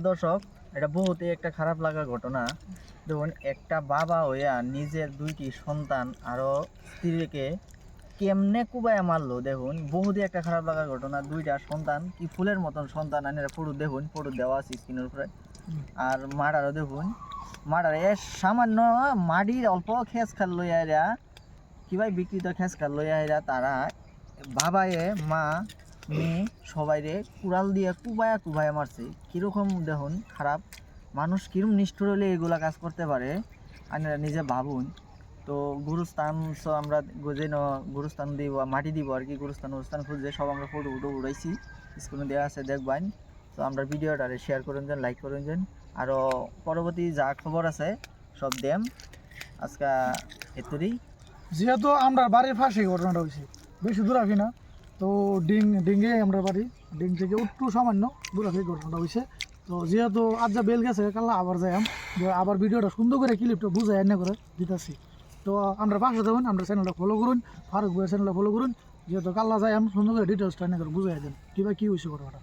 দর্শক, এটা বহুতই একটা খারাপ লাগার ঘটনা। দেখুন, একটা বাবা হইয়া নিজের দুইটি সন্তান আরো স্ত্রীকে কেমনে কুবাইয়া মারলো। দেখুন, বহুতই একটা খারাপ লাগার ঘটনা। দুইটা সন্তান, কি ফুলের মতন সন্তান, আনেরা ফটো দেখুন, ফটো দেওয়া আছে স্ক্রিনের উপরে। আর মারারও দেখুন, মারার সামান্য মাটির অল্প খেস খাল লইয়া এরা, কি ভাই বিকৃত খেস খাল লইয়া এরা, তারা বাবায়ে মা মেয়ে সবাই রে কুড়াল দিয়ে কুবায়া কুবায়া মারছে। কীরকম দেখুন খারাপ মানুষ, কিরম নিষ্ঠুর হলে এগুলা কাজ করতে পারে, আপনারা নিজে ভাবুন। তো গুরুস্থান আমরা যেন গুরুস্থান দিব, মাটি দিব আর কি, গুরুস্থান খুঁজে সব আমরা ফটো উড়াইছি, স্ক্রিনে দেওয়া আছে, দেখবেন। তো আমরা ভিডিওটা শেয়ার করেন যান, লাইক করেন যান, আরও পরবর্তী যা খবর আছে সব দেম। আজকে এতই। যেহেতু আমরা বাড়ির পাশে ঘটনাটা হয়েছে, বেশি দূরাফি না, তো ডিঙ্গে আমরা বাড়ি, ডিং থেকে একটু সামান্য দূরাফি ঘটনাটা হয়েছে। তো যেহেতু আজ যা বেল গেছে, কাল্লা আবার যাইম, আবার ভিডিওটা সুন্দর করে ক্লিপটা বুঝাই এনে করে দিতেছি। তো আমরা পাশে দেবেন, আমরা চ্যানেলটা ফলো করুন, ফারুক ভাইয়ের চ্যানেলটা ফলো করুন। যেহেতু কাল্লা যাইম, সুন্দর করে ডিটেলসটা এনে করে বুঝাই দেন কীভাবে কী হয়েছে ঘটনাটা।